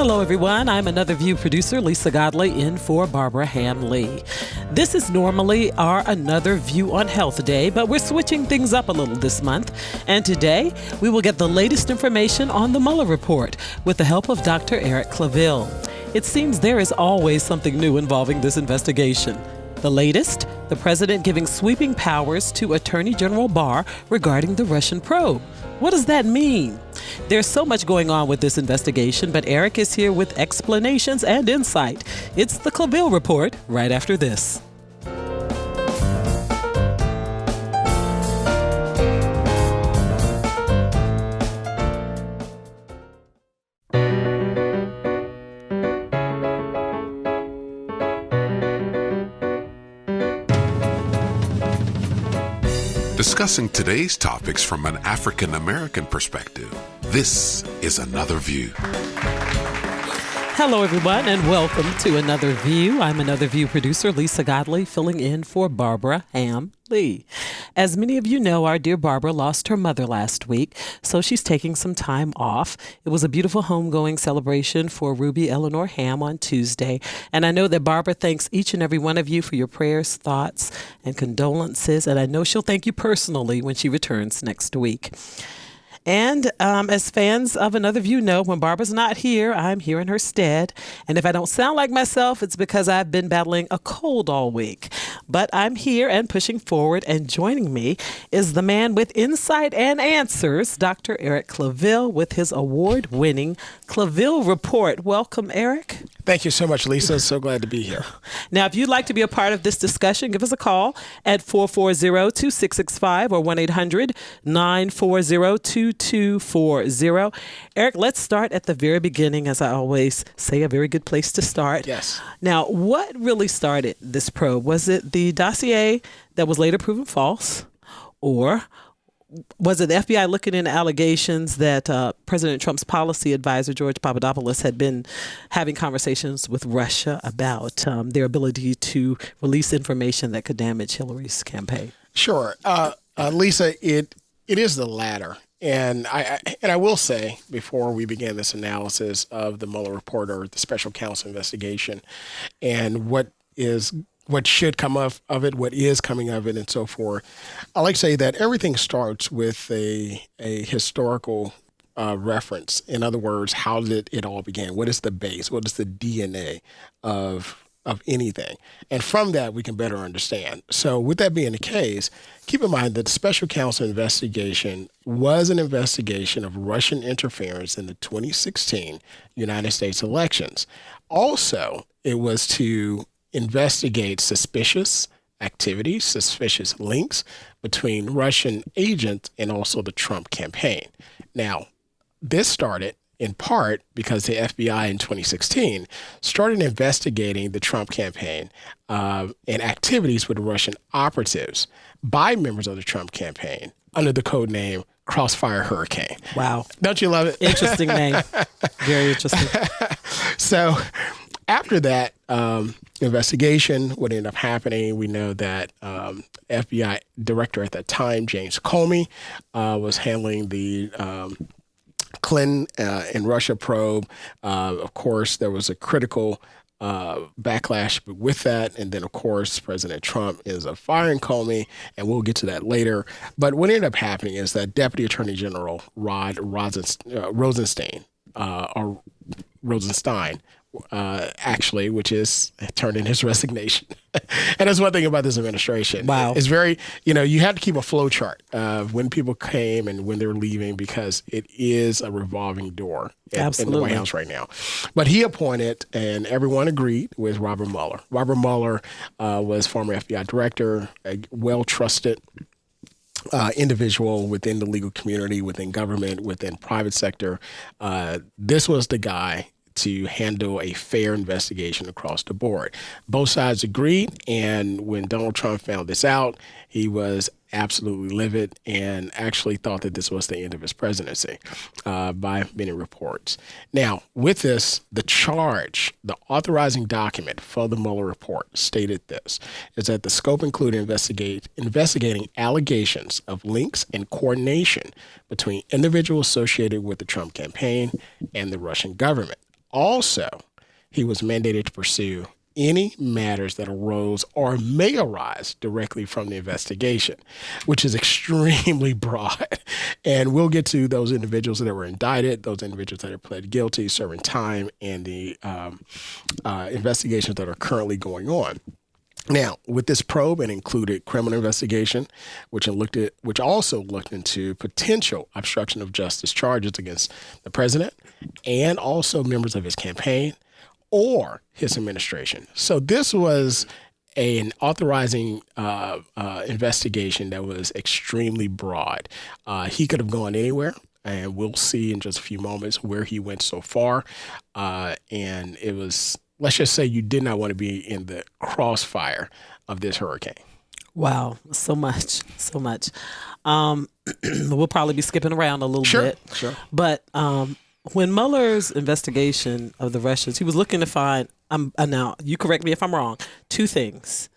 Hello, everyone. I'm Another View producer, Lisa Godley, in for Barbara Ham-Lee. This is normally our Another View on Health Day, but we're switching things up a little this month. And today, we will get the latest information on the Mueller report with the help of Dr. Eric Claville. It seems there is always something new involving this investigation. The latest, the president giving sweeping powers to Attorney General Barr regarding the Russian probe. What does that mean? There's so much going on with this investigation, but Eric is here with explanations and insight. It's the Claville Report right after this. Discussing today's topics from an African American perspective, this is Another View. Hello, everyone, and welcome to Another View. I'm Another View producer, Lisa Godley, filling in for Barbara Ham-Lee. As many of you know, our dear Barbara lost her mother last week, so she's taking some time off. It was a beautiful homegoing celebration for Ruby Eleanor Ham on Tuesday, and I know that Barbara thanks each and every one of you for your prayers, thoughts, and condolences, and I know she'll thank you personally when she returns next week. And as fans of Another View know, when Barbara's not here, I'm here in her stead. And if I don't sound like myself, it's because I've been battling a cold all week. But I'm here and pushing forward, and joining me is the man with insight and answers, Dr. Eric Claville, with his award-winning Claville Report. Welcome, Eric. Thank you so much, Lisa. So glad to be here. Now, if you'd like to be a part of this discussion, give us a call at 440-2665 or 1-800-940-2240. Eric, let's start at the very beginning, as I always say, a very good place to start. Yes. Now, what really started this probe? Was it the dossier that was later proven false, or was it the FBI looking into allegations that President Trump's policy advisor, George Papadopoulos, had been having conversations with Russia about their ability to release information that could damage Hillary's campaign? Sure. Lisa, it is the latter. And I will say, before we begin this analysis of the Mueller report or the special counsel investigation and what should come of it, what is coming of it, and so forth, I like to say that everything starts with a historical reference. In other words, how did it all begin? What is the base? What is the DNA of anything? And from that, we can better understand. So with that being the case, keep in mind that the special counsel investigation was an investigation of Russian interference in the 2016 United States elections. Also, it was to investigate suspicious activities, suspicious links between Russian agents and also the Trump campaign. Now, this started in part because the FBI in 2016 started investigating the Trump campaign and activities with Russian operatives by members of the Trump campaign under the code name Crossfire Hurricane. Wow. Don't you love it? Interesting name. Very interesting. So after that investigation, what ended up happening, we know that FBI director at that time, James Comey, was handling the Clinton and Russia probe. Of course, there was a critical backlash with that. And then, of course, President Trump is firing Comey, and we'll get to that later. But what ended up happening is that Deputy Attorney General Rod Rosenstein, actually, which is turned in his resignation. And that's one thing about this administration. Wow. It's very, you have to keep a flow chart of when people came and when they're leaving, because it is a revolving door in the White House right now. But he appointed, and everyone agreed with Robert Mueller. Robert Mueller was former FBI director, a well-trusted individual within the legal community, within government, within private sector. This was the guy to handle a fair investigation across the board. Both sides agreed, and when Donald Trump found this out, he was absolutely livid and actually thought that this was the end of his presidency by many reports. Now, with this, the charge, the authorizing document for the Mueller report stated this, is that the scope included investigating allegations of links and coordination between individuals associated with the Trump campaign and the Russian government. Also, he was mandated to pursue any matters that arose or may arise directly from the investigation, which is extremely broad. And we'll get to those individuals that were indicted, those individuals that have pled guilty, serving time, and the investigations that are currently going on. Now, with this probe, it included criminal investigation, which also looked into potential obstruction of justice charges against the president and also members of his campaign or his administration. So this was an authorizing investigation that was extremely broad. He could have gone anywhere, and we'll see in just a few moments where he went so far. And it was, let's just say, you did not want to be in the crossfire of this hurricane. Wow, so much. We'll probably be skipping around a little bit. Sure. But when Mueller's investigation of the Russians, he was looking to find, now you correct me if I'm wrong, two things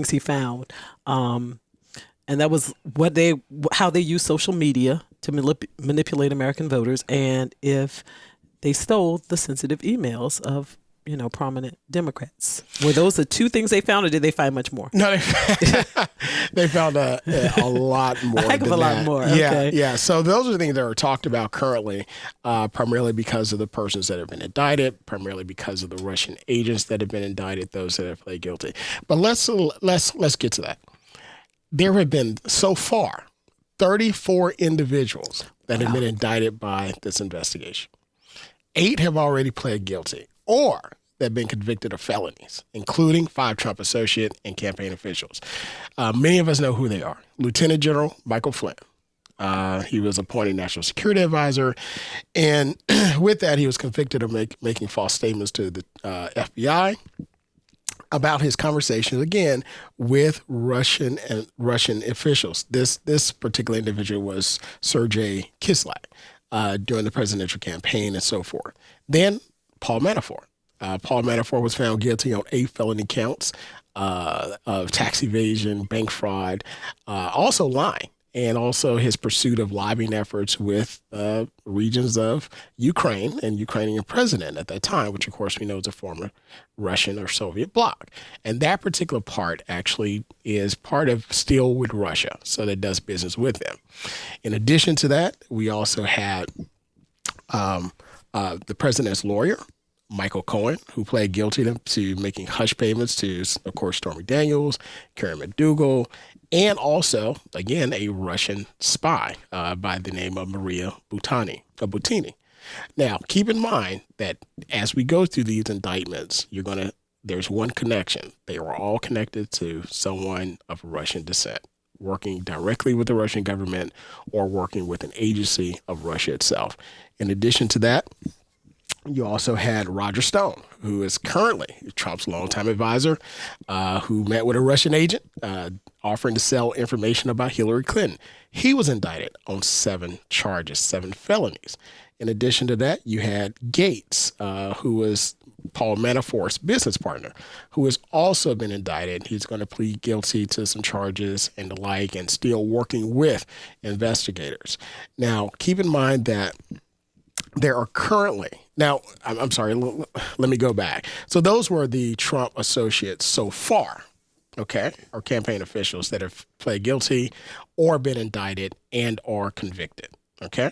he found. And that was how they use social media to manipulate American voters, and if they stole the sensitive emails of prominent Democrats. Were those the two things they found, or did they find much more? No, they found a lot more. A heck of a lot more. Okay. Yeah. So those are the things that are talked about currently, primarily because of the persons that have been indicted, primarily because of the Russian agents that have been indicted, those that have pled guilty. But let's get to that. There have been so far 34 individuals that have been indicted by this investigation. 8 have already pled guilty, or they've been convicted of felonies, including 5 Trump associate and campaign officials. Many of us know who they are. Lieutenant General Michael Flynn. He was appointed National Security Advisor, and with that, he was convicted of making false statements to the FBI about his conversations, again, with Russian officials. This particular individual was Sergei Kislyak during the presidential campaign and so forth. Then Paul Manafort. Paul Manafort was found guilty on 8 felony counts of tax evasion, bank fraud, also lying, and also his pursuit of lobbying efforts with regions of Ukraine and Ukrainian president at that time, which of course we know is a former Russian or Soviet bloc. And that particular part actually is part of still with Russia, so that does business with them. In addition to that, we also had the president's lawyer, Michael Cohen, who pled guilty to making hush payments to, of course, Stormy Daniels, Karen McDougal, and also, again, a Russian spy by the name of Maria Butina. Now, keep in mind that as we go through these indictments, there's one connection. They were all connected to someone of Russian descent, working directly with the Russian government or working with an agency of Russia itself. In addition to that, you also had Roger Stone, who is currently Trump's longtime advisor, who met with a Russian agent offering to sell information about Hillary Clinton. He was indicted on 7 charges, 7 felonies. In addition to that, you had Gates, who was Paul Manafort's business partner, who has also been indicted. He's going to plead guilty to some charges and the like, and still working with investigators. Now, keep in mind that there are currently, I'm sorry, let me go back. So those were the Trump associates so far, okay, or campaign officials that have pled guilty or been indicted and are convicted, okay?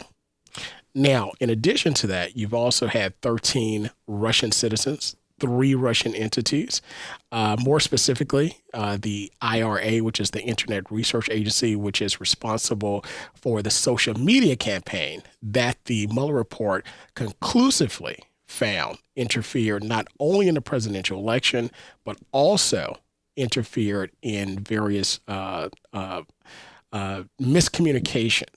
Now, in addition to that, you've also had 13 Russian citizens, 3 Russian entities, more specifically, the IRA, which is the Internet Research Agency, which is responsible for the social media campaign that the Mueller report conclusively found interfered not only in the presidential election, but also interfered in various miscommunication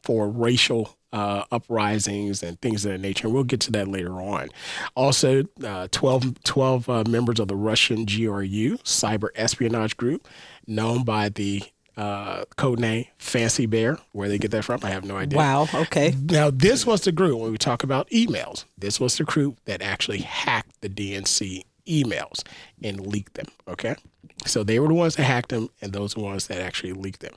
for racial uprisings and things of that nature. We'll get to that later on. Also, 12 members of the Russian GRU, cyber espionage group, known by the code name Fancy Bear. Where they get that from, I have no idea. Wow, okay. Now, this was the group, when we talk about emails, this was the group that actually hacked the DNC emails and leaked them, okay? So they were the ones that hacked them, and those are the ones that actually leaked them.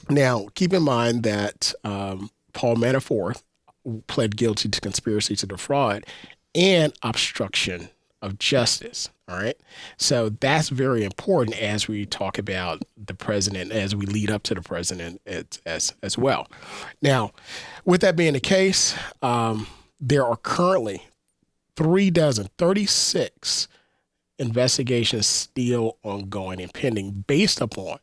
Now, keep in mind that Paul Manafort pled guilty to conspiracy to defraud and obstruction of justice. All right. So that's very important as we talk about the president, as we lead up to the president as well. Now, with that being the case, there are currently 36 investigations still ongoing and pending based upon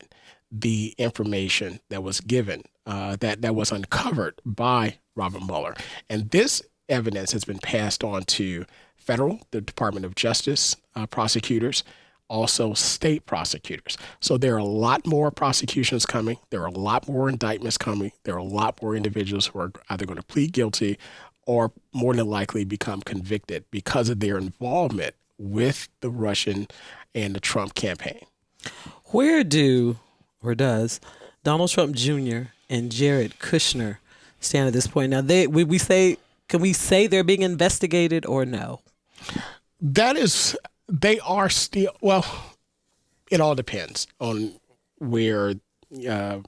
the information that was given, that was uncovered by Robert Mueller. And this evidence has been passed on to the Department of Justice prosecutors, also state prosecutors. So there are a lot more prosecutions coming. There are a lot more indictments coming. There are a lot more individuals who are either going to plead guilty or more than likely become convicted because of their involvement with the Russian and the Trump campaign. Where does Donald Trump Jr. and Jared Kushner stand at this point? Now, can we say they're being investigated or no? They are still, well, it all depends on where you're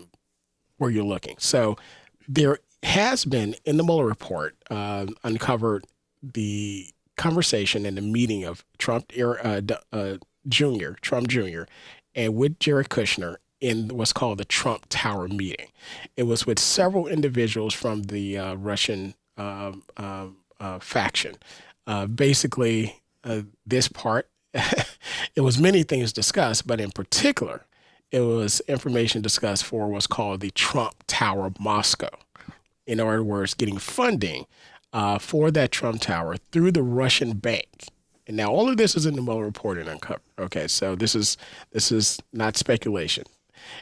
looking. So there has been, in the Mueller report, uncovered the conversation and the meeting of Trump Jr., and with Jared Kushner in what's called the Trump Tower meeting. It was with several individuals from the Russian faction. Basically, this part, it was many things discussed, but in particular, it was information discussed for what's called the Trump Tower Moscow. In other words, getting funding for that Trump Tower through the Russian bank. And now all of this is in the Mueller report and uncovered. Okay, so this is not speculation.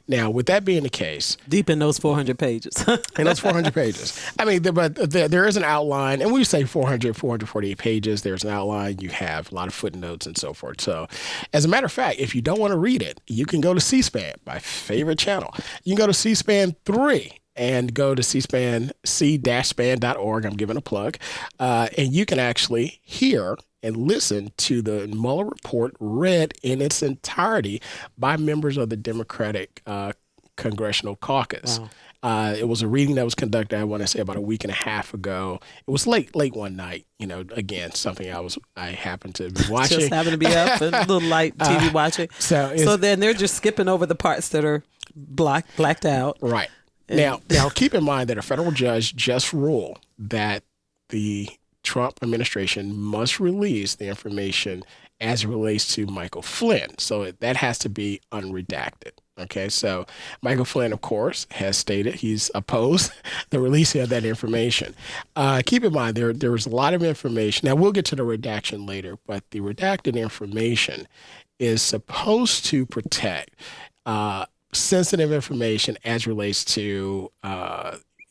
Now, with that being the case, deep in those 400 pages. In those 400 pages. I mean, there is an outline, and we say 448 pages. There's an outline. You have a lot of footnotes and so forth. So, as a matter of fact, if you don't want to read it, you can go to C-SPAN, my favorite channel. You can go to C-SPAN 3 and go to c-span.org. I'm giving a plug. And you can actually hear and listen to the Mueller report read in its entirety by members of the Democratic Congressional Caucus. Wow. It was a reading that was conducted, I want to say, about a week and a half ago. It was late one night. Again, something I happened to be watching. Just happened to be up, a little light TV watching. So then they're just skipping over the parts that are blacked out. Right. Now, keep in mind that a federal judge just ruled that the Trump administration must release the information as it relates to Michael Flynn. So that has to be unredacted. Okay, so Michael Flynn, of course, has stated he's opposed the releasing of that information. Keep in mind, there was a lot of information. Now, we'll get to the redaction later, but the redacted information is supposed to protect sensitive information as relates to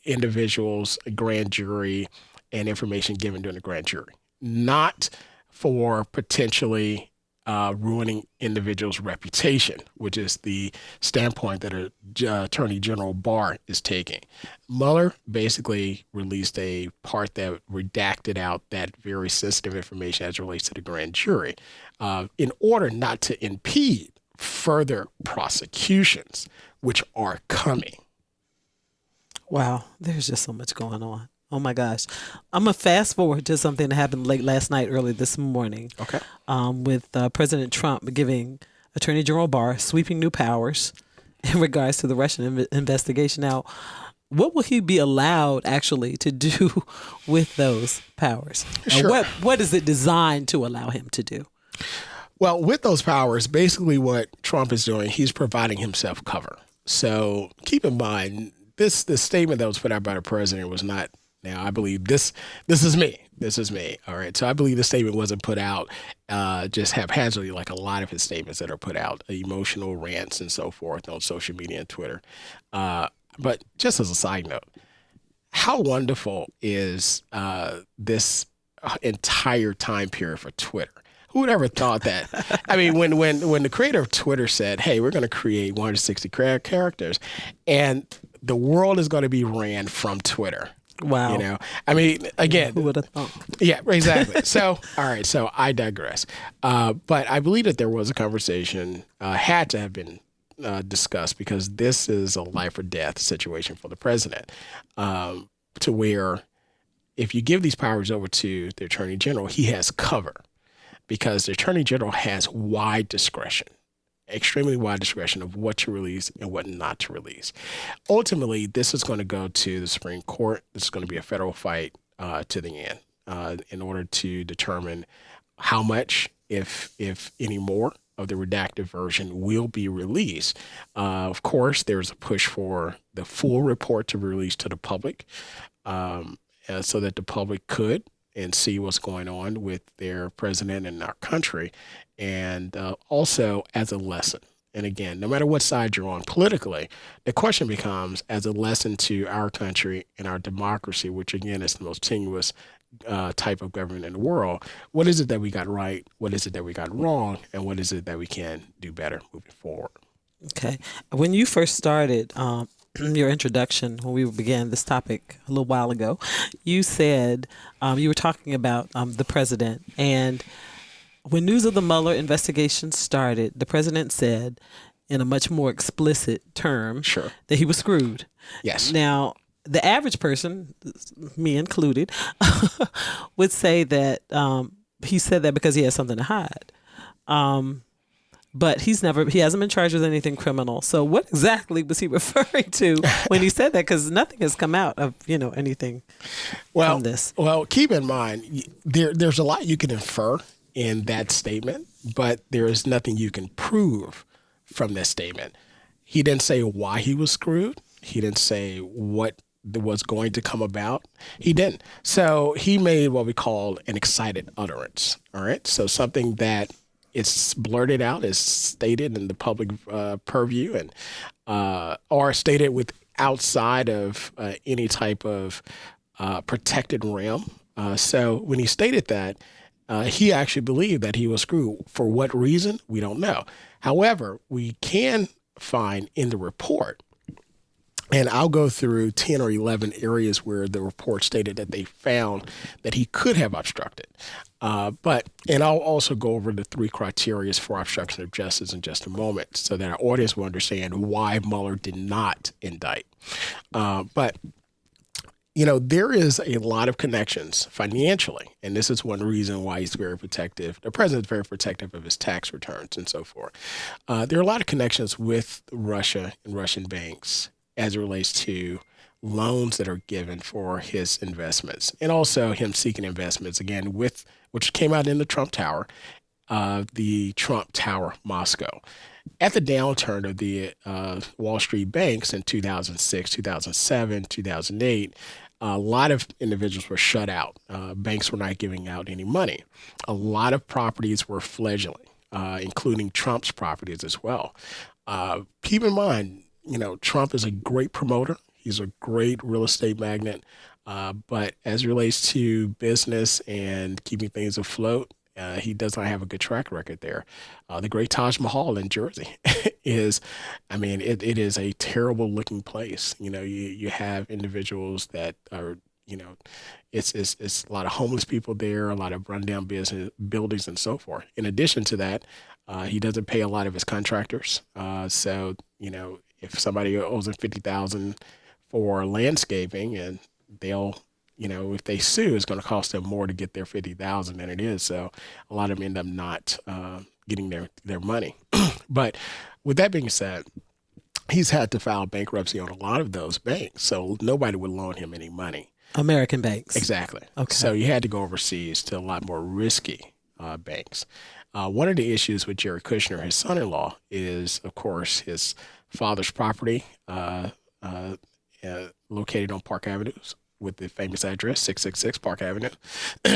individuals, a grand jury, and information given during the grand jury, not for potentially ruining individuals' reputation, which is the standpoint that Attorney General Barr is taking. Mueller basically released a part that redacted out that very sensitive information as it relates to the grand jury in order not to impede further prosecutions, which are coming. Wow, there's just so much going on. Oh my gosh. I'm going to fast forward to something that happened late last night, early this morning. Okay. With President Trump giving Attorney General Barr sweeping new powers in regards to the Russian investigation. Now, what will he be allowed actually to do with those powers? Sure. What is it designed to allow him to do? Well, with those powers, basically what Trump is doing, he's providing himself cover. So keep in mind, the statement that was put out by the president was not. Now, I believe this is me. This is me. All right. So I believe the statement wasn't put out just haphazardly like a lot of his statements that are put out, emotional rants and so forth on social media and Twitter. But just as a side note, how wonderful is this entire time period for Twitter? Who would ever thought that? I mean, when the creator of Twitter said, hey, we're going to create 160 characters and the world is going to be ran from Twitter. Wow. I mean, again. Who would have thought? Yeah, exactly. So, all right. So I digress. But I believe that there was a conversation, had to have been discussed because this is a life or death situation for the president, to where if you give these powers over to the attorney general, he has cover because the attorney general has wide discretion, extremely wide discretion of what to release and what not to release. Ultimately, this is going to go to the Supreme Court. This is going to be a federal fight to the end in order to determine how much, if any more, of the redacted version will be released. Of course, there's a push for the full report to be released to the public so that the public could and see what's going on with their president and our country, and also as a lesson. And again, no matter what side you're on politically, the question becomes as a lesson to our country and our democracy, which again is the most tenuous type of government in the world. What is it that we got right? What is it that we got wrong? And what is it that we can do better moving forward? Okay. When you first started your introduction, when we began this topic a little while ago, you said you were talking about the president. And when news of the Mueller investigation started, the president said in a much more explicit term that he was screwed. Yes. Now, the average person, me included, would say that he said that because he has something to hide. But he hasn't been charged with anything criminal. So what exactly was he referring to when he said that? Because nothing has come out of, anything from this. Well, keep in mind, there's a lot you can infer in that statement, but there is nothing you can prove from that statement. He didn't say why he was screwed. He didn't say what was going to come about. He didn't. So he made what we call an excited utterance. All right. So something that it's blurted out, is stated in the public purview, and or stated with outside of any type of protected realm. So when he stated that, he actually believed that he was screwed. For what reason? We don't know. However, we can find in the report, and I'll go through 10 or 11 areas where the report stated that they found that he could have obstructed. And I'll also go over the 3 criteria for obstruction of justice in just a moment so that our audience will understand why Mueller did not indict. But there is a lot of connections financially, and this is one reason why he's very protective. The president's very protective of his tax returns and so forth. There are a lot of connections with Russia and Russian banks as it relates to loans that are given for his investments, and also him seeking investments, again, which came out in the Trump Tower, the Trump Tower Moscow. At the downturn of the Wall Street banks in 2006, 2007, 2008, a lot of individuals were shut out. Banks were not giving out any money. A lot of properties were fledgling, including Trump's properties as well. Keep in mind, Trump is a great promoter. He's a great real estate magnate. But as it relates to business and keeping things afloat, he does not have a good track record there. The Great Taj Mahal in Jersey is, it is a terrible looking place. You have individuals that are, it's a lot of homeless people there, a lot of rundown buildings and so forth. In addition to that, he doesn't pay a lot of his contractors. So, if somebody owes him $50,000 for landscaping, and they'll, if they sue, it's going to cost them more to get their $50,000 than it is. So a lot of them end up not getting their money. But with that being said, he's had to file bankruptcy on a lot of those banks. So nobody would loan him any money. American banks. Exactly. Okay. So you had to go overseas to a lot more risky banks. One of the issues with Jared Kushner, his son-in-law, is, of course, his father's property located on Park Avenue with the famous address, 666 Park Avenue.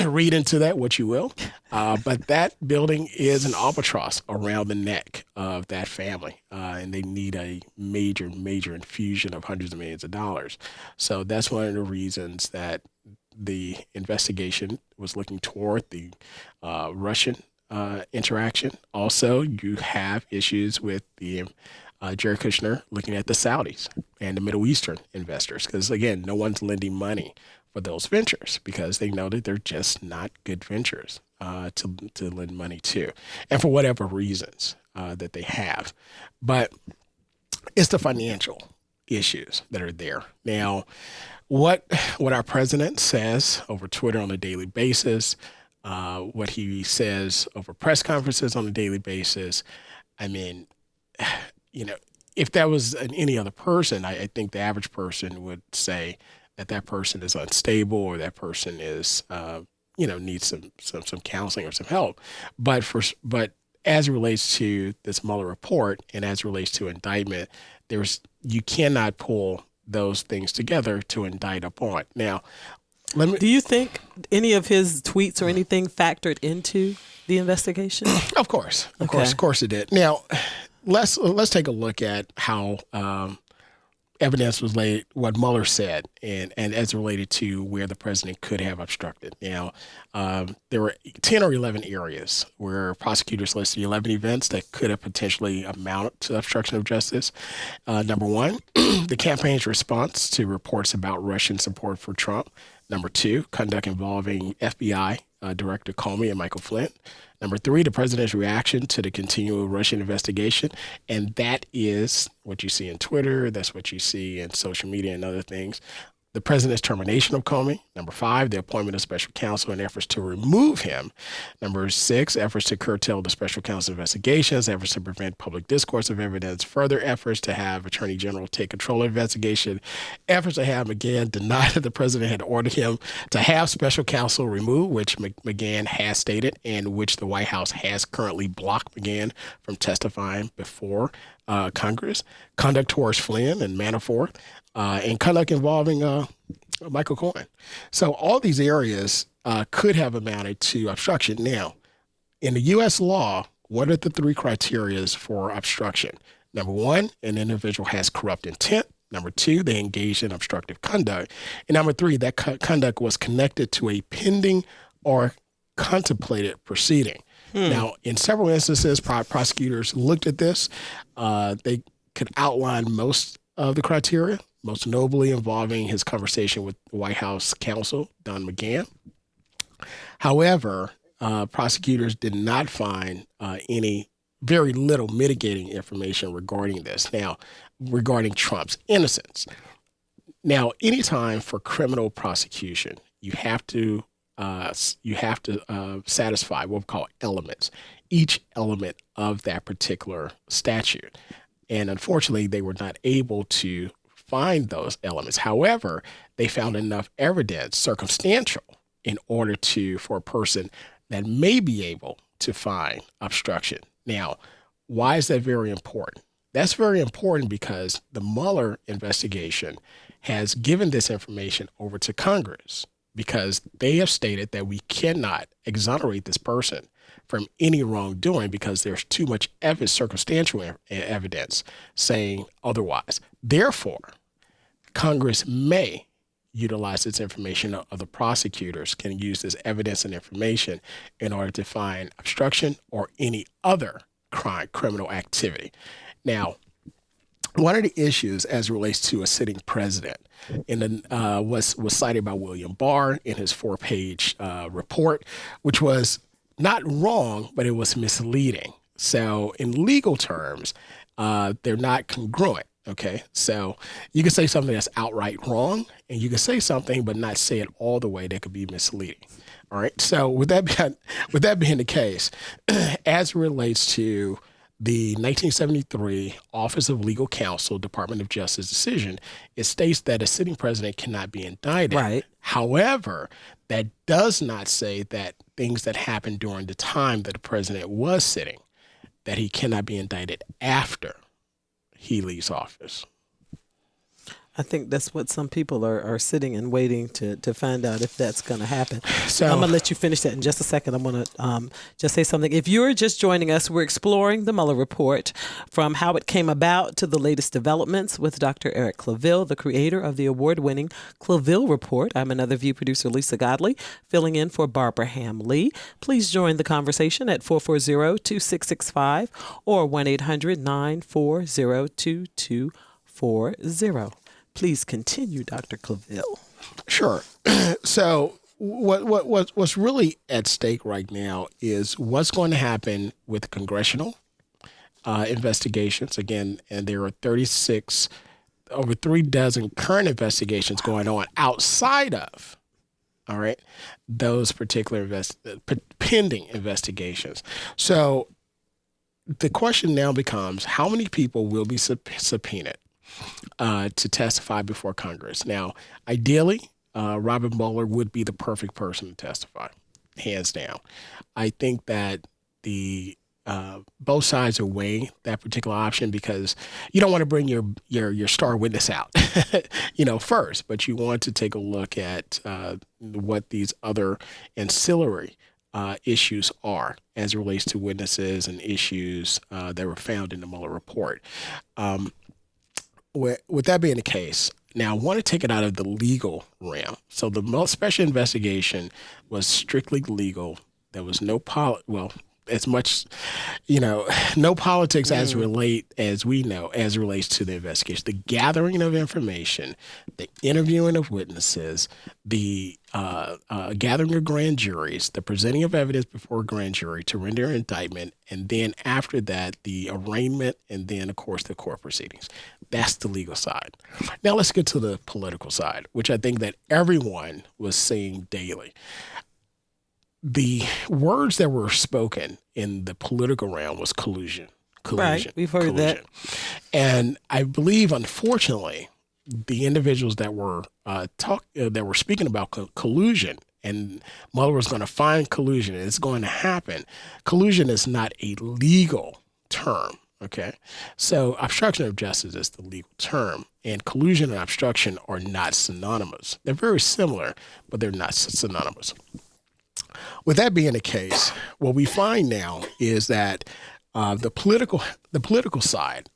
Read into that what you will. But that building is an albatross around the neck of that family. And they need a major, major infusion of hundreds of millions of dollars. So that's one of the reasons that the investigation was looking toward the Russian interaction. Also, you have issues with the Jared Kushner looking at the Saudis and the Middle Eastern investors, because again, no one's lending money for those ventures because they know that they're just not good ventures to lend money to, and for whatever reasons that they have. But it's the financial issues that are there. Now, what our president says over Twitter on a daily basis, what he says over press conferences on a daily basis. I mean, if that was any other person, I think the average person would say that person is unstable or that person is, needs some counseling or some help. But as it relates to this Mueller report and as it relates to indictment, you cannot pull those things together to indict upon. Now, do you think any of his tweets or anything factored into the investigation? Of course it did. Now, let's take a look at how evidence was laid, what Mueller said, and as related to where the president could have obstructed. Now, there were 10 or 11 areas where prosecutors listed 11 events that could have potentially amounted to obstruction of justice. Number one, the campaign's response to reports about Russian support for Trump. Number two, conduct involving FBI Director Comey and Michael Flynn. Number three, the president's reaction to the continual Russian investigation. And that is what you see in Twitter. That's what you see in social media and other things. The president's termination of Comey. Number five, the appointment of special counsel and efforts to remove him. Number six, efforts to curtail the special counsel investigations, efforts to prevent public discourse of evidence, further efforts to have Attorney General take control of the investigation, efforts to have McGahn deny that the president had ordered him to have special counsel removed, which McGahn has stated and which the White House has currently blocked McGahn from testifying before Congress, conduct towards Flynn and Manafort, and conduct involving Michael Cohen. So all these areas could have amounted to obstruction. Now, in the U.S. law, what are the three criteria for obstruction? Number one, an individual has corrupt intent. Number two, they engaged in obstructive conduct. And number three, that conduct was connected to a pending or contemplated proceeding. Now, in several instances, prosecutors looked at this. They could outline most of the criteria, most notably involving his conversation with the White House counsel, Don McGahn. However, prosecutors did not find very little mitigating information regarding this. Now, regarding Trump's innocence. Now, anytime for criminal prosecution, you have to satisfy what we call elements, each element of that particular statute. And unfortunately, they were not able to find those elements. However, they found enough evidence, circumstantial, in order for a person that may be able to find obstruction. Now, why is that very important? That's very important because the Mueller investigation has given this information over to Congress, because they have stated that we cannot exonerate this person from any wrongdoing because there's too much circumstantial evidence saying otherwise. Therefore, Congress may utilize this information, or the prosecutors can use this evidence and information in order to find obstruction or any other criminal activity. Now, one of the issues as it relates to a sitting president was cited by William Barr in his 4-page report, which was not wrong, but it was misleading. So in legal terms, they're not congruent. Okay, so you can say something that's outright wrong, and you can say something but not say it all the way that could be misleading. All right, so with that being the case, as it relates to the 1973 Office of Legal Counsel, Department of Justice decision, it states that a sitting president cannot be indicted. Right. However, that does not say that things that happened during the time that the president was sitting, that he cannot be indicted after he leaves office. I think that's what some people are sitting and waiting to find out if that's going to happen. So I'm going to let you finish that in just a second. I'm going to just say something. If you're just joining us, we're exploring the Mueller report from how it came about to the latest developments with Dr. Eric Claville, the creator of the award-winning Claville Report. I'm Another View producer Lisa Godley, filling in for Barbara Ham-Lee. Please join the conversation at 440-2665 or 1-800-940-2240. Please continue, Dr. Claville. Sure. So what's really at stake right now is what's going to happen with congressional investigations. Again, and there are 36 over 36 current investigations going on outside of, all right, those particular pending investigations. So the question now becomes, how many people will be subpoenaed to testify before Congress? Now, ideally, Robert Mueller would be the perfect person to testify, hands down. I think that the both sides are weighing that particular option because you don't want to bring your star witness out, first, but you want to take a look at what these other ancillary issues are as it relates to witnesses and issues that were found in the Mueller report. With that being the case, now I want to take it out of the legal realm. So the special investigation was strictly legal. There was no as much, no politics as we know as it relates to the investigation. The gathering of information, the interviewing of witnesses, the gathering of grand juries, the presenting of evidence before a grand jury to render an indictment, and then after that, the arraignment, and then, of course, the court proceedings. That's the legal side. Now let's get to the political side, which I think that everyone was seeing daily. The words that were spoken in the political realm was collusion. Right, we've heard that. And I believe, unfortunately, the individuals that were speaking about collusion, and Mueller was going to find collusion, and it's going to happen. Collusion is not a legal term. Okay, so obstruction of justice is the legal term, and collusion and obstruction are not synonymous. They're very similar, but they're not synonymous. With that being the case, what we find now is that the political side,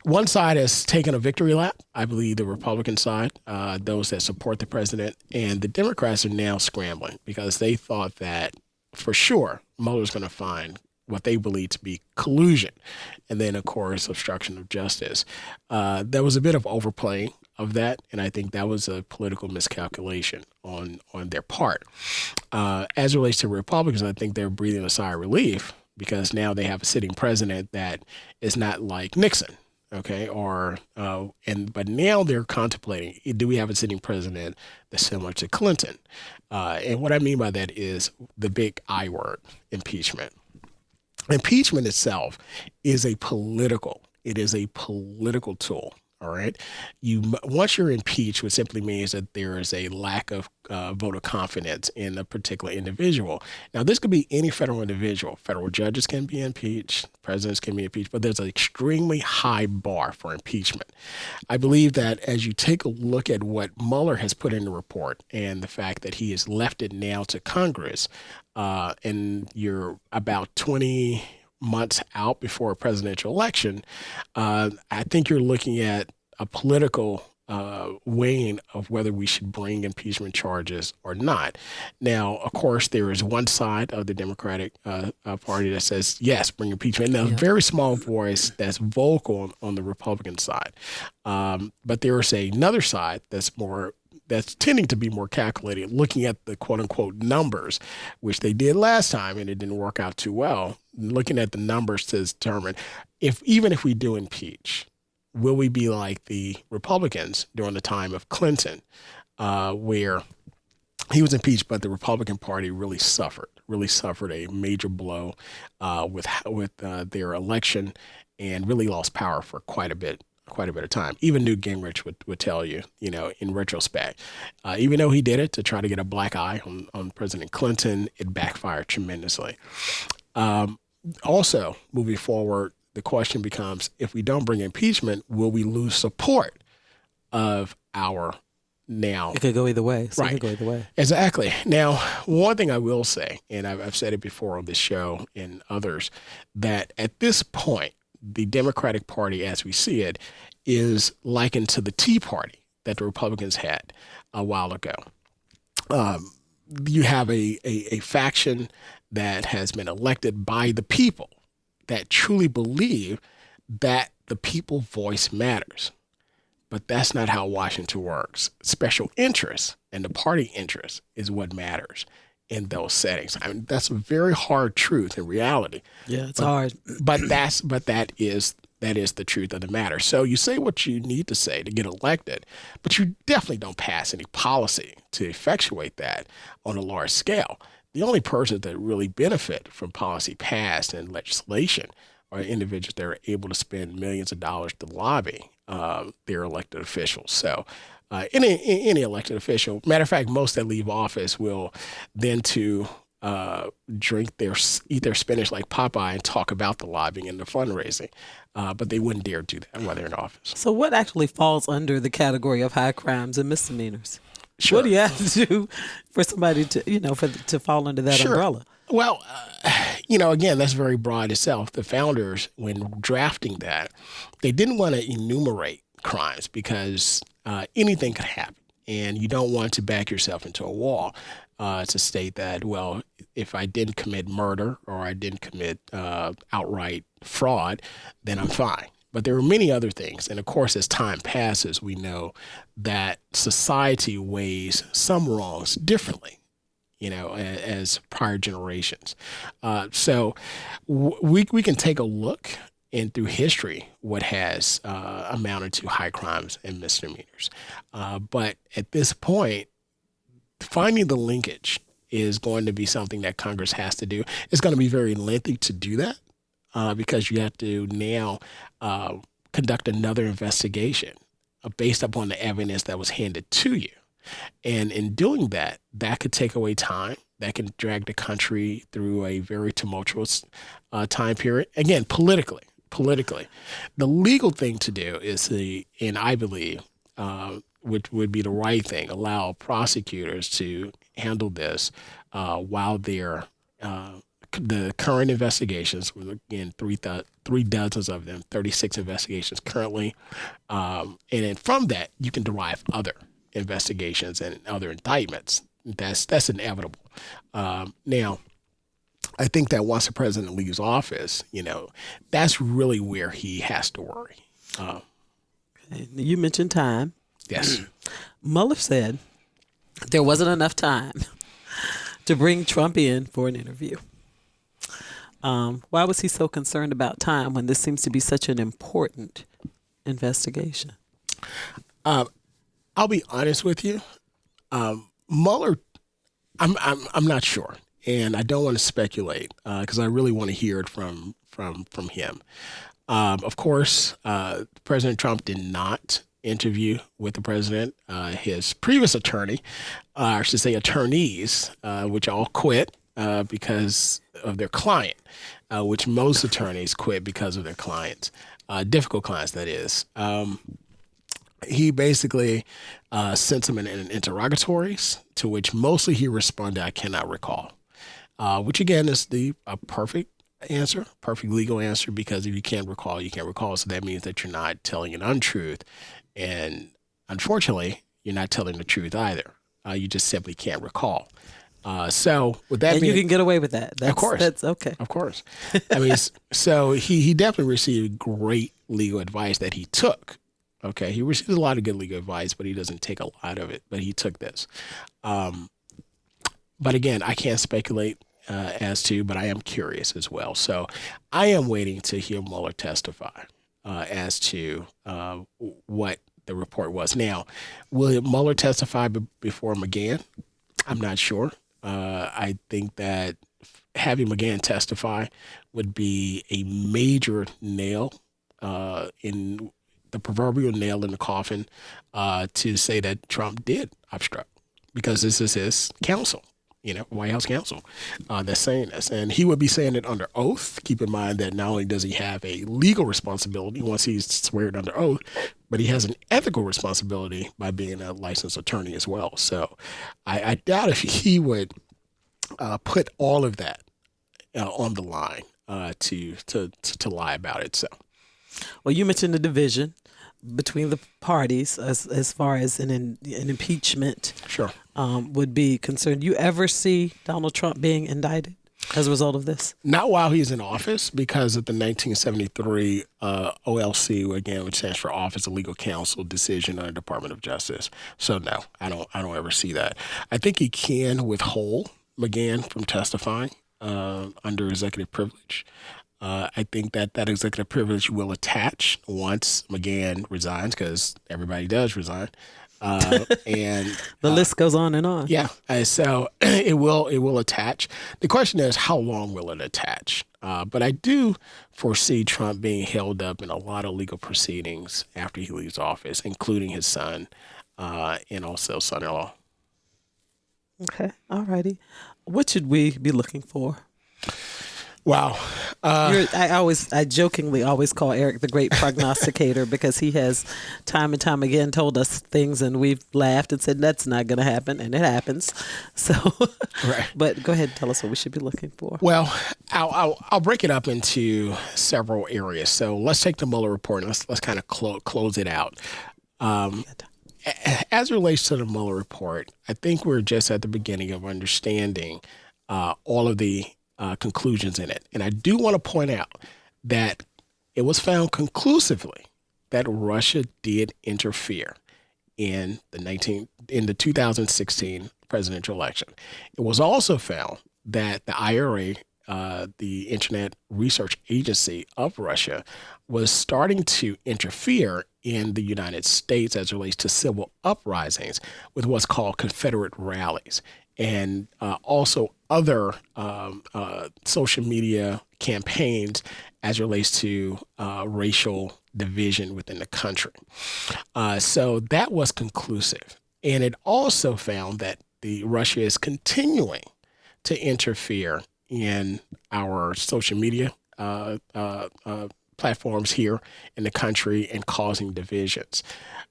one side has taken a victory lap. I believe the Republican side, those that support the president, and the Democrats are now scrambling because they thought that for sure Mueller's going to find what they believe to be collusion, and then of course obstruction of justice. There was a bit of overplaying of that, and I think that was a political miscalculation on their part. As it relates to Republicans, I think they're breathing a sigh of relief because now they have a sitting president that is not like Nixon, okay? But now they're contemplating: do we have a sitting president that's similar to Clinton? And what I mean by that is the big I word, impeachment. Impeachment itself is a political tool. All right. Once you're impeached, what simply means that there is a lack of vote of confidence in a particular individual. Now, this could be any federal individual. Federal judges can be impeached, presidents can be impeached, but there's an extremely high bar for impeachment. I believe that as you take a look at what Mueller has put in the report and the fact that he has left it now to Congress, and you're about 20 months out before a presidential election, I think you're looking at a political weighing of whether we should bring impeachment charges or not. Now, of course, there is one side of the Democratic Party that says, yes, bring impeachment. Now, a very small voice that's vocal on the Republican side. But there is another side that's tending to be more calculated, looking at the quote unquote numbers, which they did last time and it didn't work out too well. Looking at the numbers to determine even if we do impeach, will we be like the Republicans during the time of Clinton, where he was impeached, but the Republican Party really suffered a major blow with their election and really lost power for quite a bit of time. Even Newt Gingrich would tell you, in retrospect, even though he did it to try to get a black eye on President Clinton, it backfired tremendously. Also, moving forward, the question becomes, if we don't bring impeachment, will we lose support of our now? It could go either way. Right. It could go either way. Exactly. Now, one thing I will say, and I've said it before on this show and others, that at this point, the Democratic Party, as we see it, is likened to the Tea Party that the Republicans had a while ago. You have a faction that has been elected by the people that truly believe that the people's voice matters. But that's not how Washington works. Special interests and the party interest is what matters in those settings. I mean, that's a very hard truth in reality. Yeah, it's hard. But that is That is the truth of the matter. So you say what you need to say to get elected, but you definitely don't pass any policy to effectuate that on a large scale. The only persons that really benefit from policy passed and legislation are individuals that are able to spend millions of dollars to lobby their elected officials. So any elected official, matter of fact, most that leave office will then to eat their spinach like Popeye and talk about the lobbying and the fundraising. But they wouldn't dare do that while they're in office. So what actually falls under the category of high crimes and misdemeanors? Sure. What do you have to do for somebody to fall under that umbrella? Well, again, that's very broad itself. The founders, when drafting that, they didn't want to enumerate crimes because anything could happen. And you don't want to back yourself into a wall to state that, well, if I didn't commit murder or I didn't commit outright fraud, then I'm fine. But there are many other things. And of course, as time passes, we know that society weighs some wrongs differently, as prior generations. So we can take a look and through history what has amounted to high crimes and misdemeanors. But at this point, finding the linkage is going to be something that Congress has to do. It's going to be very lengthy to do that because you have to now conduct another investigation based upon the evidence that was handed to you. And in doing that, that could take away time. That can drag the country through a very tumultuous time period. Again, politically. The legal thing to do is and I believe, which would be the right thing, allow prosecutors to handle this while they're the current investigations, again, three dozens of them, 36 investigations currently. And then from that, you can derive other investigations and other indictments. That's inevitable. Now, I think that once the president leaves office, that's really where he has to worry. You mentioned time. Yes. Mueller said there wasn't enough time to bring Trump in for an interview. Why was he so concerned about time when this seems to be such an important investigation? I'll be honest with you. Mueller, I'm not sure, and I don't want to speculate because I really want to hear it from him. Of course, President Trump did not interview with the president. His previous attorney, I should say attorneys, which all quit because of their client, which most attorneys quit because of their clients, difficult clients, that is. He basically sent him in interrogatories, to which mostly he responded, I cannot recall, which again is a perfect answer, perfect legal answer, because if you can't recall, you can't recall. So that means that you're not telling an untruth. And unfortunately, you're not telling the truth either. You just simply can't recall. So with that you can get away with that. Of course. That's okay. Of course. I mean, so he definitely received great legal advice that he took. Okay. He received a lot of good legal advice, but he doesn't take a lot of it, but he took this. But again, I can't speculate but I am curious as well. So I am waiting to hear Mueller testify as to what the report was. Now, will Mueller testify before McGahn? I'm not sure. I think that having McGahn testify would be a major nail in the proverbial nail in the coffin to say that Trump did obstruct, because this is his counsel. White House counsel that's saying this. And he would be saying it under oath. Keep in mind that not only does he have a legal responsibility once he's sworn under oath, but he has an ethical responsibility by being a licensed attorney as well. So I doubt if he would put all of that on the line to lie about it. So, well, you mentioned the division between the parties as far as an impeachment. Sure. Would be concerned. You ever see Donald Trump being indicted as a result of this? Not while he's in office, because of the 1973 OLC, again, which stands for Office of Legal Counsel decision on the Department of Justice. So no, I don't ever see that. I think he can withhold McGahn from testifying under executive privilege. I think that executive privilege will attach once McGahn resigns, because everybody does resign. And The list goes on and on. yeah, so it will attach. The question is, how long will it attach? But I do foresee Trump being held up in a lot of legal proceedings after he leaves office, including his son and also son-in-law. Okay. All righty. What should we be looking for? Wow. I jokingly always call Eric the great prognosticator because he has time and time again told us things and we've laughed and said that's not going to happen, and it happens. So, Right. But go ahead and tell us what we should be looking for. Well, I'll break it up into several areas. So let's take the Mueller report and let's kind of close it out. As it relates to the Mueller report, I think we're just at the beginning of understanding all of the conclusions in it. And I do want to point out that it was found conclusively that Russia did interfere in the 2016 presidential election. It was also found that the IRA, the Internet Research Agency of Russia, was starting to interfere in the United States as it relates to civil uprisings with what's called Confederate rallies, and also other social media campaigns as it relates to racial division within the country. So that was conclusive. And it also found that Russia is continuing to interfere in our social media platforms here in the country and causing divisions.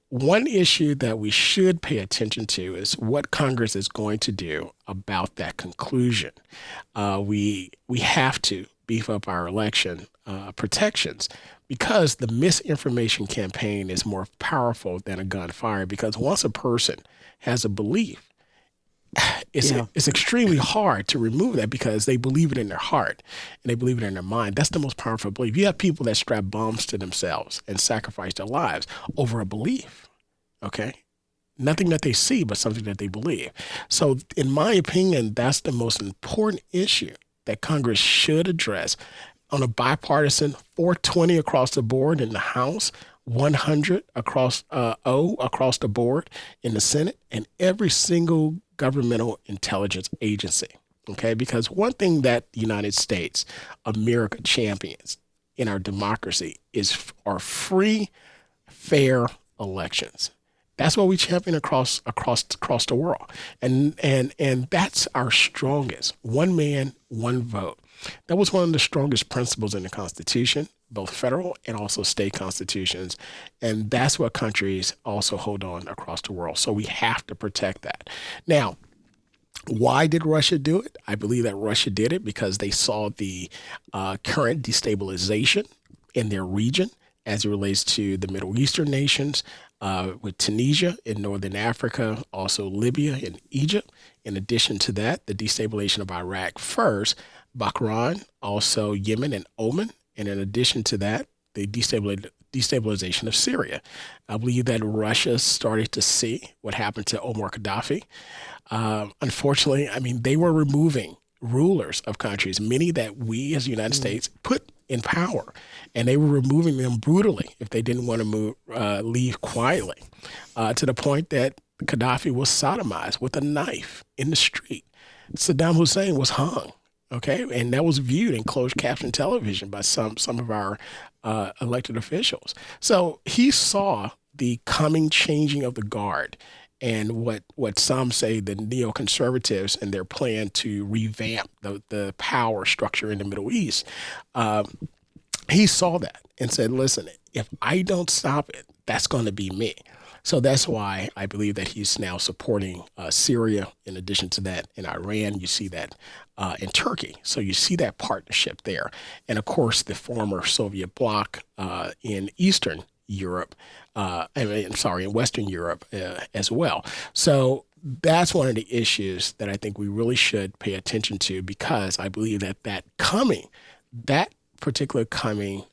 One issue that we should pay attention to is what Congress is going to do about that conclusion. We have to beef up our election protections, because the misinformation campaign is more powerful than a gunfire. Because once a person has a belief, it's extremely hard to remove that, because they believe it in their heart and they believe it in their mind. That's the most powerful belief. You have people that strap bombs to themselves and sacrifice their lives over a belief, okay? Nothing that they see, but something that they believe. So in my opinion, that's the most important issue that Congress should address on a bipartisan, 420 across the board in the House, 100 across the board in the Senate, and every single governmental intelligence agency. Okay, because one thing that the United States, America, champions in our democracy are free, fair elections. That's what we champion across the world, and that's our strongest. One man, one vote. That was one of the strongest principles in the Constitution, both federal and also state constitutions. And that's what countries also hold on across the world. So we have to protect that. Now, why did Russia do it? I believe that Russia did it because they saw the current destabilization in their region as it relates to the Middle Eastern nations, with Tunisia in Northern Africa, also Libya and Egypt. In addition to that, the destabilization of Iraq first, Bahrain, also Yemen and Oman. And in addition to that, the destabilization of Syria. I believe that Russia started to see what happened to Omar Gaddafi. Unfortunately, I mean, they were removing rulers of countries, many that we as the United States put in power, and they were removing them brutally if they didn't want to leave quietly, to the point that Gaddafi was sodomized with a knife in the street. Saddam Hussein was hung. Okay, and that was viewed in closed caption television by some of our elected officials. So he saw the coming changing of the guard, and what some say the neoconservatives and their plan to revamp the power structure in the Middle East. He saw that and said, listen, if I don't stop it, that's going to be me. So that's why I believe that he's now supporting Syria. In addition to that, in Iran, you see that in Turkey. So you see that partnership there. And of course, the former Soviet bloc in Eastern Europe, in Western Europe as well. So that's one of the issues that I think we really should pay attention to, because I believe that particular coming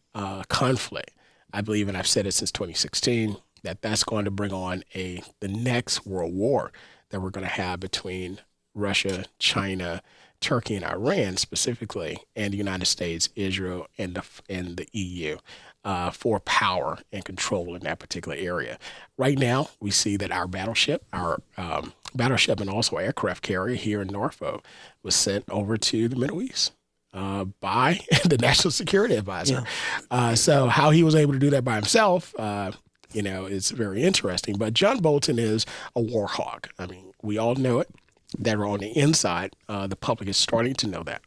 conflict, I believe, and I've said it since 2016, that's going to bring on the next world war that we're going to have between Russia, China, Turkey and Iran specifically, and the United States, Israel, and the EU for power and control in that particular area. Right now, we see that our battleship and also aircraft carrier here in Norfolk was sent over to the Middle East by the National Security Advisor. Yeah. So how he was able to do that by himself, it's very interesting. But John Bolton is a war hawk. I mean, we all know it. That are on the inside. The public is starting to know that.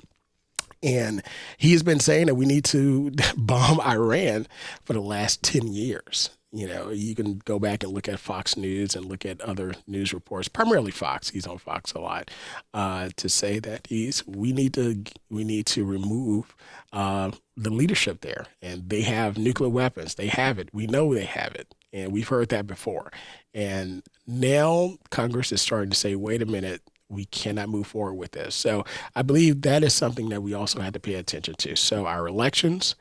And he has been saying that we need to bomb Iran for the last 10 years. You can go back and look at Fox News and look at other news reports, primarily Fox. He's on Fox a lot, to say that we need to remove the leadership there. And they have nuclear weapons. They have it. We know they have it. And we've heard that before. And now Congress is starting to say, wait a minute, we cannot move forward with this. So I believe that is something that we also have to pay attention to. So our elections,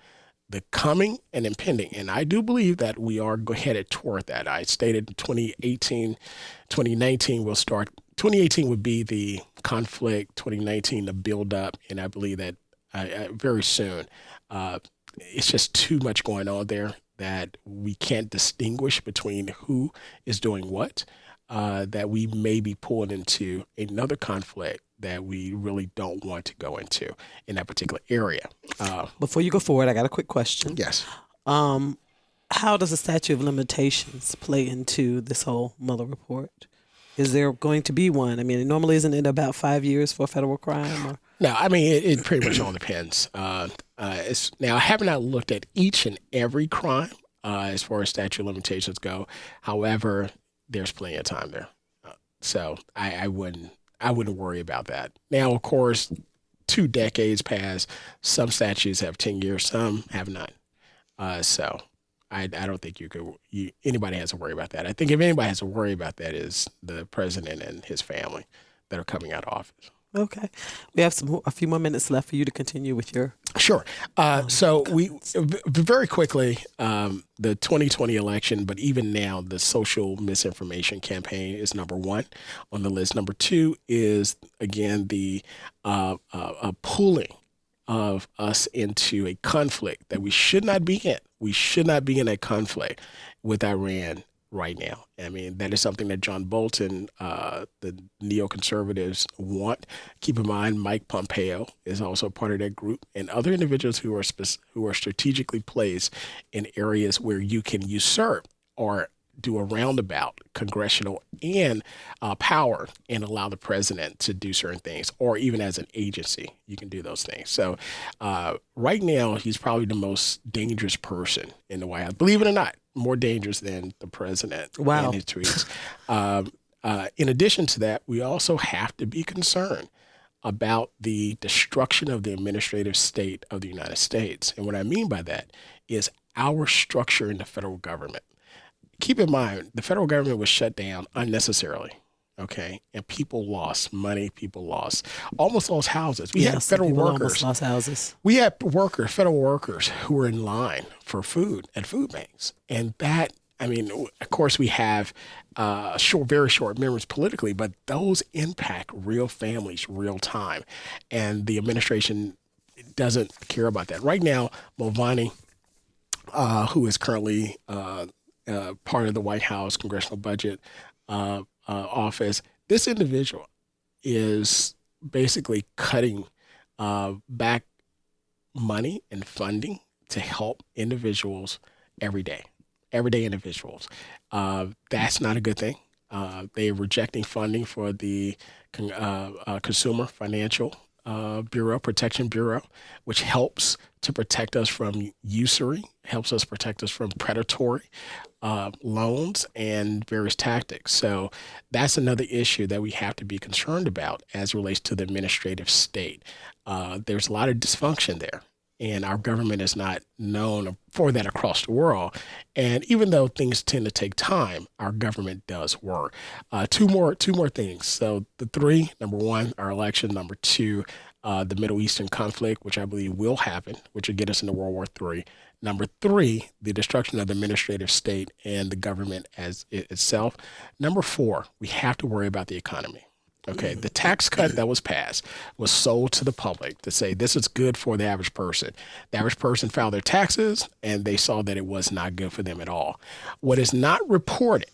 the coming and impending, and I do believe that we are headed toward that. I stated 2019 will start. 2018 would be the conflict, 2019 the build up, and I believe that very soon. It's just too much going on there that we can't distinguish between who is doing what. That we may be pulled into another conflict that we really don't want to go into in that particular area. Before you go forward, I got a quick question. Yes. How does the statute of limitations play into this whole Mueller report? Is there going to be one? I mean, normally isn't it about 5 years for a federal crime? Or? No, I mean, it pretty much all depends. Now, I have not looked at each and every crime as far as statute of limitations go. However, there's plenty of time there. So I wouldn't worry about that. Now, of course, 2 decades pass. Some statutes have 10 years, some have none. So I don't think anybody has to worry about that. I think if anybody has to worry about that is the president and his family that are coming out of office. Okay. We have a few more minutes left for you to continue with your... Sure. So we very quickly, the 2020 election, but even now the social misinformation campaign is number 1 on the list. Number 2 is, again, the pulling of us into a conflict that we should not be in. We should not be in a conflict with Iran right now. I mean, that is something that John Bolton, the neoconservatives want. Keep in mind, Mike Pompeo is also part of that group, and other individuals who are strategically placed in areas where you can usurp or do a roundabout congressional and power and allow the president to do certain things, or even as an agency, you can do those things. So right now, he's probably the most dangerous person in the White House. Believe it or not, more dangerous than the president. Wow. And his tweets. In addition to that, we also have to be concerned about the destruction of the administrative state of the United States. And what I mean by that is our structure in the federal government. Keep in mind, the federal government was shut down unnecessarily, okay? And people lost money. People almost lost houses. We had federal workers. Almost lost houses. We had federal workers who were in line for food at food banks. And that, I mean, of course, we have very short memories politically, but those impact real families, real time. And the administration doesn't care about that. Right now, Mulvaney, who is currently part of the White House Congressional Budget Office, this individual is basically cutting back money and funding to help individuals everyday individuals. That's not a good thing. They are rejecting funding for the Consumer Financial Protection Bureau, which helps to protect us from usury, helps us protect us from predatory loans and various tactics. So that's another issue that we have to be concerned about as it relates to the administrative state. There's a lot of dysfunction there, and our government is not known for that across the world. And even though things tend to take time, our government does work. Two more things. So the 3, number 1, our election. Number 2, the Middle Eastern conflict, which I believe will happen, which will get us into World War III. Number 3, the destruction of the administrative state and the government as itself. Number 4, we have to worry about the economy. Okay, the tax cut that was passed was sold to the public to say this is good for the average person. The average person filed their taxes and they saw that it was not good for them at all. What is not reported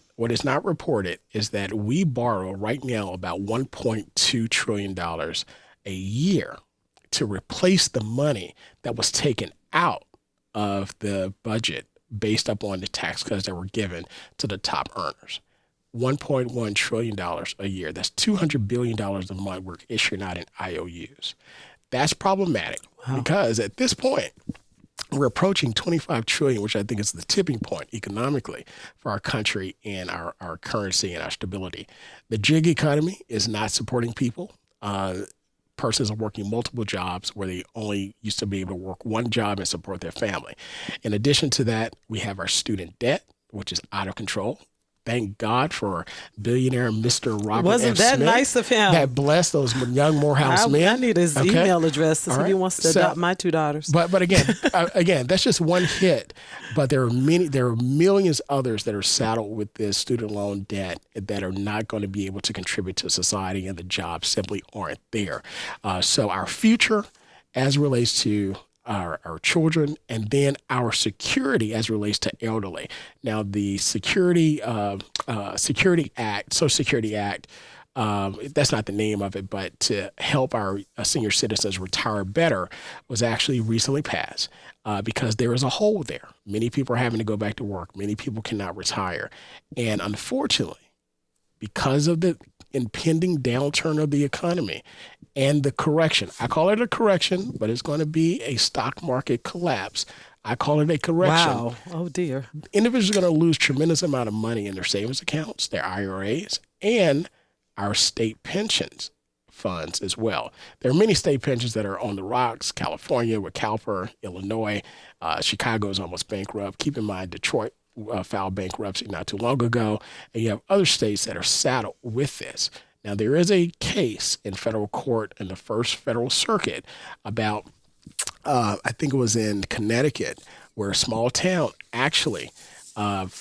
is that we borrow right now about $1.2 trillion a year to replace the money that was taken out of the budget based upon the tax cuts that were given to the top earners. $1.1 trillion a year. That's $200 billion a month we're issuing out in IOUs. That's problematic because at this point, we're approaching 25 trillion, which I think is the tipping point economically for our country and our currency and our stability. The gig economy is not supporting people. Persons are working multiple jobs where they only used to be able to work one job and support their family. In addition to that, we have our student debt, which is out of control. Thank God for billionaire Mr. Robert Wasn't F. that Smith nice of him? that blessed those young Morehouse men. I need his email address to see if he wants to adopt my two daughters. But again, that's just one hit. But there are millions others that are saddled with this student loan debt that are not going to be able to contribute to society, and the jobs simply aren't there. So our future, as it relates to our children, and then our security as it relates to elderly. Now, the Security Act, Social Security Act, that's not the name of it, but to help our senior citizens retire better was actually recently passed because there is a hole there. Many people are having to go back to work. Many people cannot retire. And unfortunately, because of the impending downturn of the economy and the correction. I call it a correction, but it's going to be a stock market collapse. I call it a correction. Wow. Oh, dear. Individuals are going to lose tremendous amount of money in their savings accounts, their IRAs, and our state pensions funds as well. There are many state pensions that are on the rocks. California with CalPERS, Illinois, Chicago is almost bankrupt. Keep in mind, Detroit filed bankruptcy not too long ago, and you have other states that are saddled with this. Now, there is a case in federal court in the First Federal Circuit about, I think it was in Connecticut, where a small town actually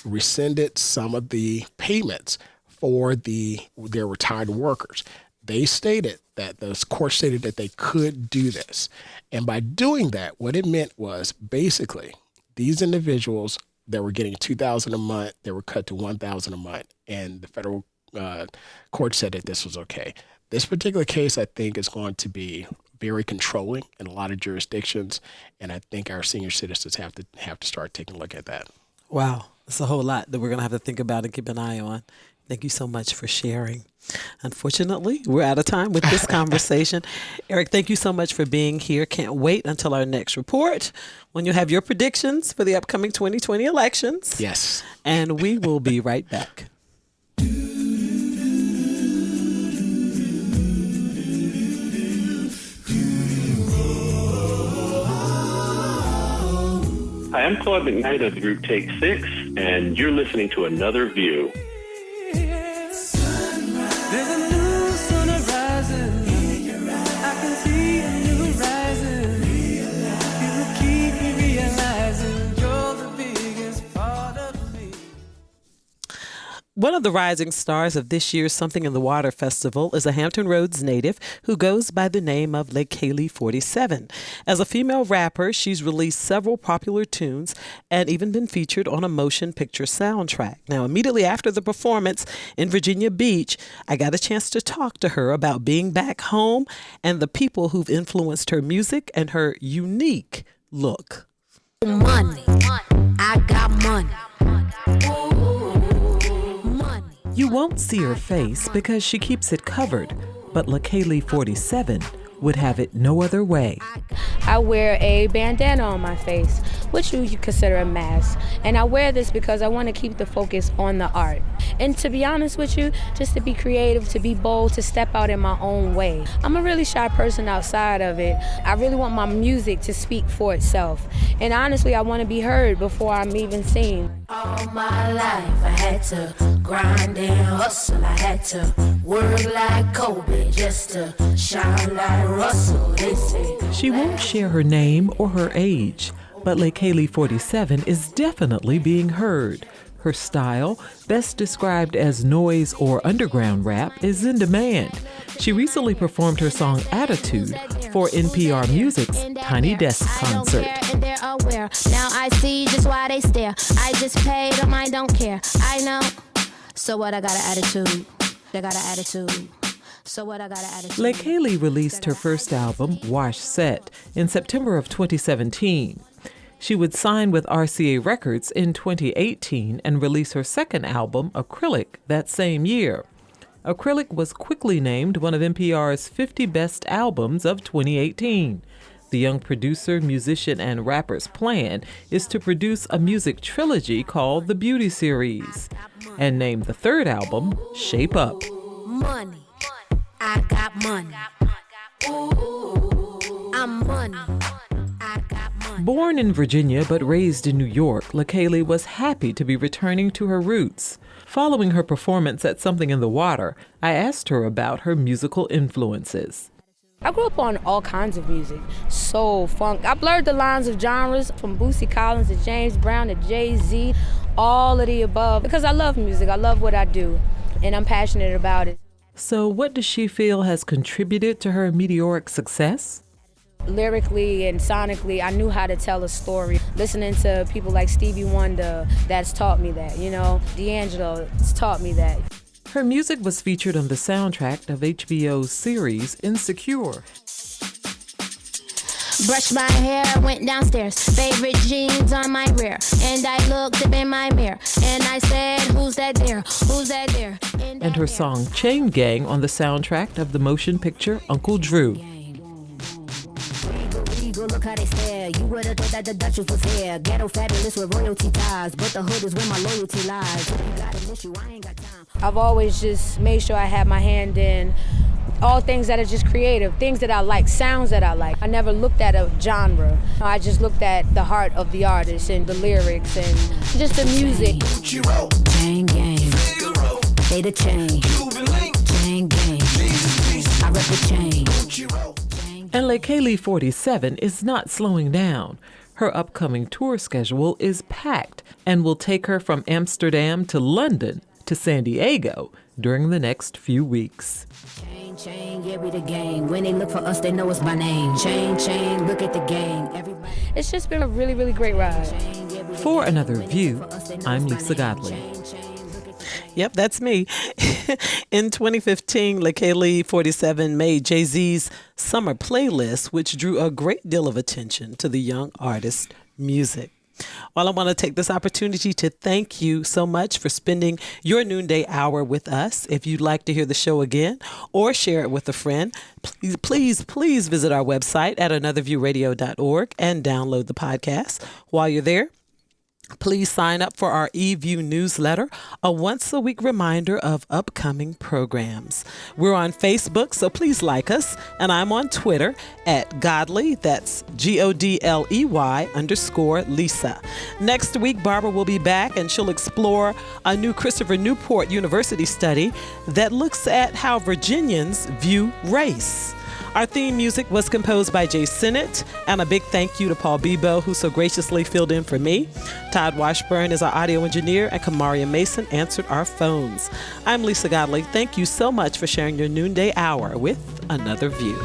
rescinded some of the payments for their retired workers. They stated that the court stated that they could do this. And by doing that, what it meant was basically these individuals that were getting $2,000 a month, they were cut to $1,000 a month. And the federal court said that this was okay. This particular case, I think, is going to be very controlling in a lot of jurisdictions, and I think our senior citizens have to start taking a look at that. Wow, it's a whole lot that we're going to have to think about and keep an eye on. Thank you so much for sharing. Unfortunately, we're out of time with this conversation. Eric, thank you so much for being here. Can't wait until our next report when you have your predictions for the upcoming 2020 elections. Yes. And we will be right back. Hi, I'm Claude McKnight of the group Take 6, and you're listening to Another View. There's a new sun rising. I can see a new horizon. It will keep me realizing you're the biggest part of me. One of the rising stars of this year's Something in the Water Festival is a Hampton Roads native who goes by the name of Leikeli 47. As a female rapper, she's released several popular tunes and even been featured on a motion picture soundtrack. Now, immediately after the performance in Virginia Beach, I got a chance to talk to her about being back home and the people who've influenced her music and her unique look. Money, I got money. You won't see her face because she keeps it covered, but Leikeli 47 would have it no other way. I wear a bandana on my face, which you consider a mask. And I wear this because I want to keep the focus on the art. And to be honest with you, just to be creative, to be bold, to step out in my own way. I'm a really shy person outside of it. I really want my music to speak for itself. And honestly, I want to be heard before I'm even seen. All my life I had to grind and hustle. I had to work like Kobe just to shine like Russell, they say. She won't share her name or her age, but Leikeli 47 is definitely being heard. Her style, best described as noise or underground rap, is in demand. She recently performed her song Attitude for NPR Music's Tiny Desk concert. And they're aware. Now I see just why they stare. I just pay them, I don't care. I know. So what, I got an attitude. They got an attitude. So what, I got an attitude. Leikeli released her first album, Wash Set, in September of 2017. She would sign with RCA Records in 2018 and release her second album, Acrylic, that same year. Acrylic was quickly named one of NPR's 50 best albums of 2018. The young producer, musician, and rapper's plan is to produce a music trilogy called the Beauty Series and name the third album Shape Up. Money. I got money. Ooh, I'm money. I got money. Born in Virginia but raised in New York, Leikeli was happy to be returning to her roots. Following her performance at Something in the Water, I asked her about her musical influences. I grew up on all kinds of music, soul, funk. I blurred the lines of genres from Bootsy Collins to James Brown to Jay-Z, all of the above, because I love music. I love what I do, and I'm passionate about it. So what does she feel has contributed to her meteoric success? Lyrically and sonically, I knew how to tell a story. Listening to people like Stevie Wonder, that's taught me that, D'Angelo, it's taught me that. Her music was featured on the soundtrack of HBO's series Insecure. Brushed my hair, went downstairs. Favorite jeans on my rear. And I looked up in my mirror. And I said, who's that there? Who's that there? And her song Chain Gang on the soundtrack of the motion picture Uncle Drew. Look how they stare. You would have thought that the Duchess was here. Ghetto fabulous with royalty ties. But the hood is where my loyalty lies. If you got an issue, I ain't got time. I've always just made sure I have my hand in all things that are just creative, things that I like, sounds that I like. I never looked at a genre. I just looked at the heart of the artist and the lyrics and just the music. Chain gang. They the chain. Chain gang. I rep the chain. And Leikeli 47 is not slowing down. Her upcoming tour schedule is packed and will take her from Amsterdam to London to San Diego during the next few weeks. Chain, yeah, we the gang. When they look for us, they know us by name. Chain, look at the gang. Everybody. It's just been a really, really great ride. For Another View, I'm Lisa Godley. Yep, that's me. In 2015, Leikeli 47 made Jay-Z's Summer Playlist, which drew a great deal of attention to the young artist's music. Well, I want to take this opportunity to thank you so much for spending your noonday hour with us. If you'd like to hear the show again or share it with a friend, please visit our website at anotherviewradio.org and download the podcast. While you're there, please sign up for our eView newsletter, a once-a-week reminder of upcoming programs. We're on Facebook, so please like us, and I'm on Twitter at Godley, that's GODLEY_Lisa. Next week, Barbara will be back, and she'll explore a new Christopher Newport University study that looks at how Virginians view race. Our theme music was composed by Jay Sinnott, and a big thank you to Paul Bebo, who so graciously filled in for me. Todd Washburn is our audio engineer, and Kamaria Mason answered our phones. I'm Lisa Godley. Thank you so much for sharing your noonday hour with Another View.